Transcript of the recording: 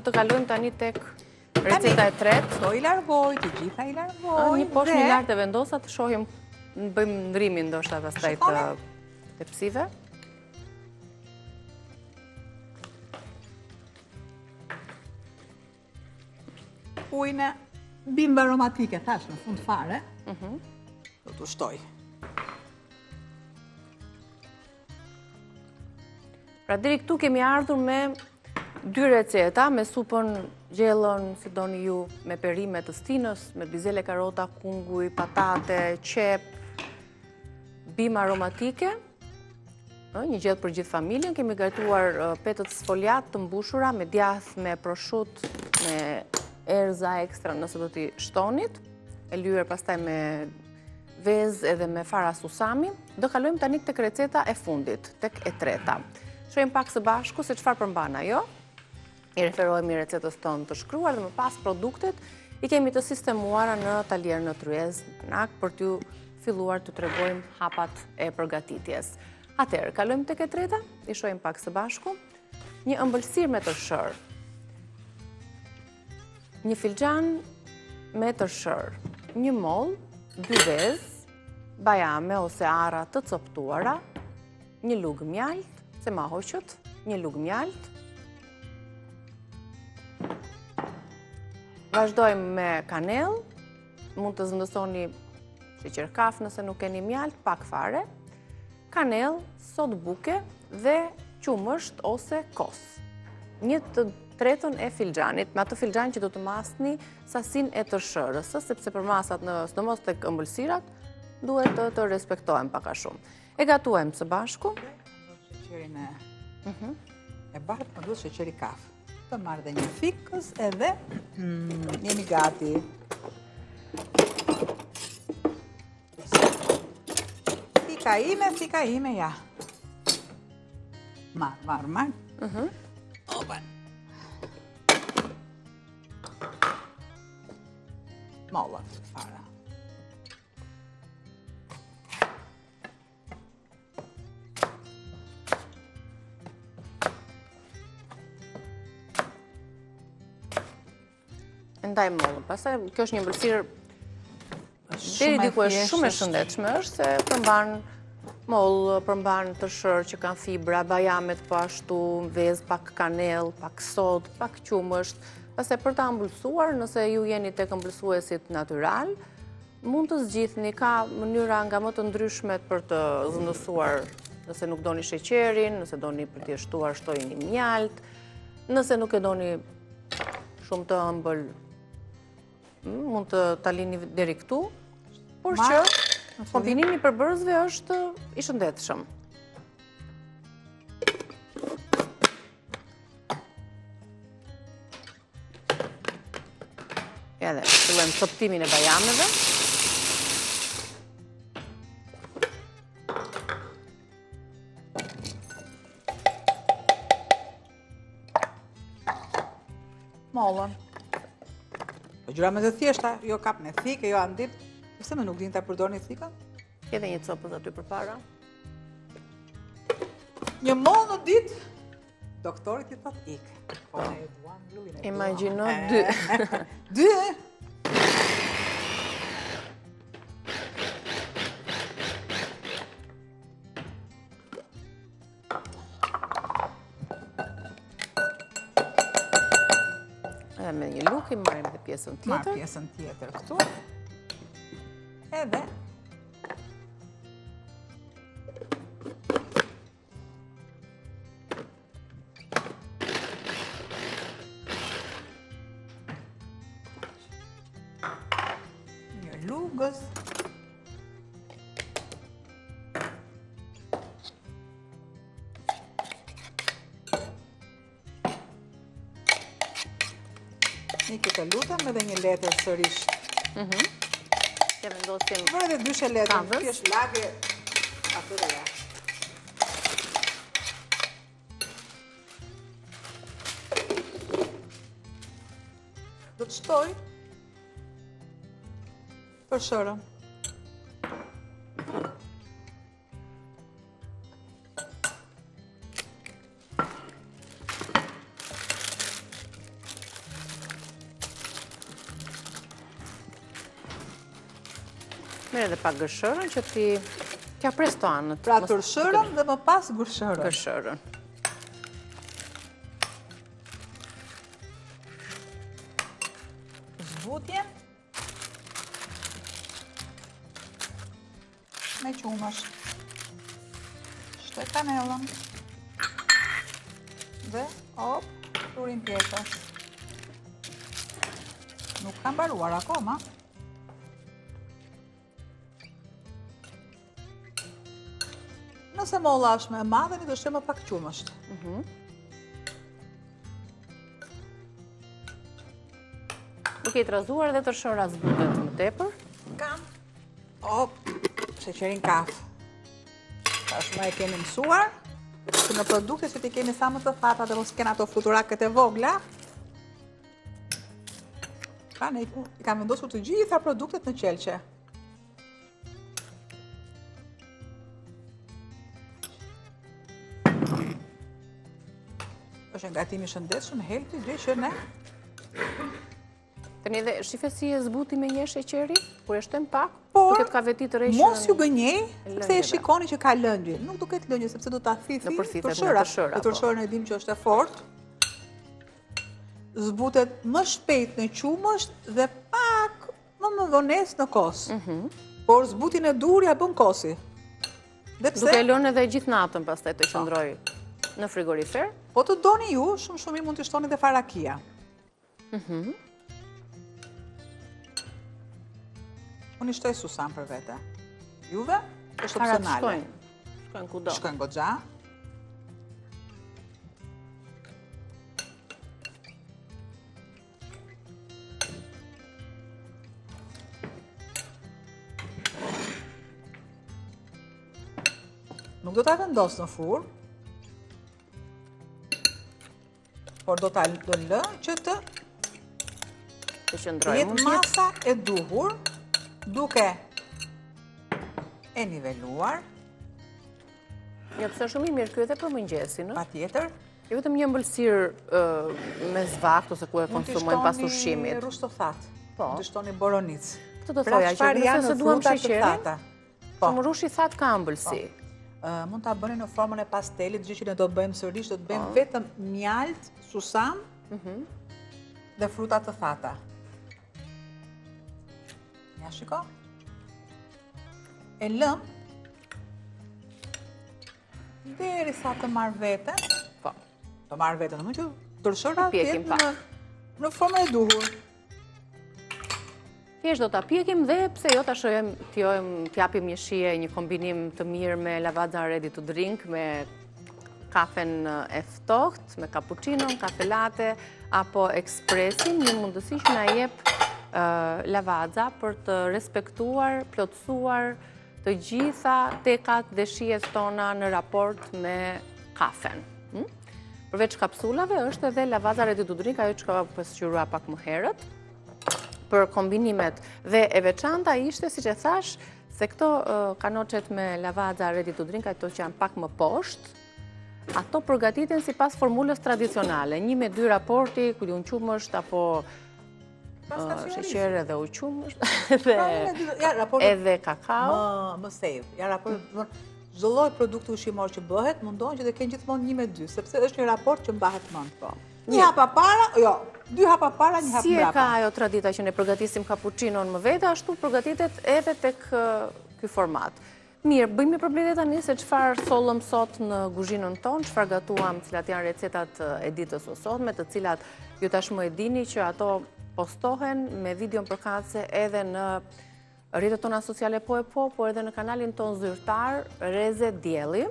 të kalojmë tani tek receta e tretë. Këto i largoj, të gjitha i largoj. Një poshtë një lartë e vendosa të shohim, bëjmë ndrimin ndoshta pastaj të tepsive. Ujnë bimba aromatike, thash, në fund fare. Do të shtoj. Pra deri këtu kemi ardhur me 2 receta, me supën gjellën, si doni ju, me perime të stinës, me bizele, karota, kunguj, patate, qep, bimë aromatike, një gjellë për gjithë familjen. Kemi gatuar petët sfoliat të mbushura me djath, me proshut, me erza ekstra nëse do t'i shtonit, e lyer pastaj me vez edhe me fara susami. Do kalojmë tani tek receta e fundit, tek e treta. Shohim pak së bashku se çfarë përmban ajo. I referohemi recetës tonë të shkruar dhe më pas produktet i kemi të sistemuara në talier në tryez, për t'ju filluar të tregojmë hapat e përgatitjes. Atëherë, kalojmë tek e treta, i shohim pak së bashku. Një ëmbëlsirë me tërshër, një filxhan me tërshër, një moll, 2 vezë, bajame ose arra të coptuara, një lugë mjalt, se ma hoqët, një lugë mjalt. Vazhdojmë me kanel, mund të zëndësoni sheqer kaf nëse nuk keni mjalt, pak fare, kanel, sod buke dhe qumësht ose kos. Një të tretën e filxhanit, me atë filxhan që do të masni sasin e tërshërës, sepse për masat në sidomos tek ëmbëlsirat duhet të respektohen pak a shumë. E gatuajmë së bashku. Sheqerin e bardhë, më duhet sheqeri kaf. Të marrë dhe një fikës edhe jemi gati. Thika ime, ja. Marë. Opa. Molla, fara. Ndaj mollën. Pastaj kjo është një ëmbëlsirë deri diku është shumë e shëndetshme, është se përmban mollë, përmban tërshër që kanë fibra, bajamet po ashtu, vezë, pak kanell, pak sod, pak qumësht. Pastaj për ta ëmbëlsuar, nëse ju jeni tek ëmbëlsuesit natyral, mund të zgjidhni, ka mënyra nga më të ndryshmet për të zëndësuar, nëse nuk doni sheqerin, nëse doni për t'i shtuar, shtojini mjalt, nëse nuk e doni shumë të ëmbël, mund të talini deri këtu, por që kombinimi i përbërësve është i shëndetshëm. Edhe, fillojmë coptimin e bajameve. Mollën. Gjëra me të thjeshta, jo kap në thikë, jo andit. Pse më nuk din ta përdorni thikën? Edhe një copës aty përpara. Një mollë në ditë, doktorit i thot ikë. Imagjino 2. 2? Edhe me një luk i marrim dhe pjesën tjetër. Marr pjesën tjetër këtu. Edhe një lugës. Një këtë lutem edhe një letër sërish. Që vendosim Vërë dhe 2 letër, kavës. thjesht lage atyre ja. Do të shtoj për shërën. Merë edhe pak gërshërën që t'ja presto anët. Pra tërshërën dhe më pas gërshërën. Gërshërën. Zbutjen me qumësh. Shtoj kanellën dhe shurin pjekës. Nuk kam mbaruar akoma. Nëse molla është më e madhe, do shtojmë pak qumësht. Duke i trazuar dhe tërshëra zbutet më tepër. Kam sheqerin kaf. Tashmë e kemi mësuar që në produkte që ti kemi sa më të thata dhe mos kena ato fluturaket e vogla. Pra ne i kam vendosur të gjitha produktet në qelqe. Është ngatimi i shëndetshëm, healthy, dy që ne. Tani dhe shife si e zbuti me një sheqeri, kur e shtojmë pak, Por, duket ka veti të rreshën. mos ju gënjej, sepse e shikoni që ka lëndje. Nuk duket lëndje, sepse do ta thithi tërshëra. Tërshëra e dim që është e fortë. Zbutet më shpejt në qumësht dhe pak më vonesë në kos. Por zbutin e dur ja bën kosi. Duke lënë edhe gjithë natën pastaj të qëndroj në frigorifer. Po të doni ju, shumë mirë mund të shtoni dhe farakia. Unë i shtoj susam për vete. Juve është opsionale. Shkojnë kudo. Shkojnë goxha. Nuk do ta vendos në furrë, por do lë që të qëndrojë jetë masa e duhur, duke e niveluar. Ja, pëse shumë i mirë kjo edhe për mëngjesin, Pa tjetër. Jo vetëm një ëmbëlsirë me zvakt ose ku e konsumojmë pas ushqimit. Mund të shtoni rushtofat, mund të shtoni boronicë. Këtë do thoja që nëse duam sheqerin, shumë rushi that ka ëmbëlsi. Mund ta bëni në formën e pastelit, gjë që ne do bëjmë sërish, do të bëjmë vetëm mjalt, susam dhe fruta të thata. Ja shiko. E lëm derisa të marrë veten. Po. Të marrë veten, domethënë që tërshëra të jetë në formën e duhur. Thjesht do ta pjekim dhe pse jo ta shojmë, t'japim një shije, një kombinim të mirë me lavazza ready to drink, me kafen e ftohtë, me cappuccino, kafe latte apo ekspresin, një mundësi që na jep lavazza për të respektuar, plotësuar të gjitha tekat dhe shijet tona në raport me kafen. Përveç kapsulave është edhe lavazza ready to drink, ajo që ka pasqyrua pak më herët, për kombinimet dhe e veçanta ishte, siç e thash, se këto kanoçet me lavazza ready to drink, ato që janë pak më poshtë, ato përgatiten sipas formulës tradicionale, 1-2 raporti, ku diun qumësht apo sheqer edhe uqumësht, edhe kakao. Më save. Ja raport çdo lloj produkti ushqimor që bëhet, mundohen që të kenë gjithmonë 1-2, sepse është një raport që mbahet mend. Një hapa para, jo, 2 hapa para, një hap mbrapa. Si e ka ajo tradita që ne përgatisim cappuccinon më vete, ashtu përgatitet edhe tek ky format. Mirë, bëjmë përmbledhje tani se çfarë sollëm sot në kuzhinën tonë, çfarë gatuam, cilat janë recetat e ditës së sotme, të cilat ju tashmë e dini që ato postohen me videon përkatëse edhe në rrjetet tona sociale po edhe në kanalin ton zyrtar Reze Dielli.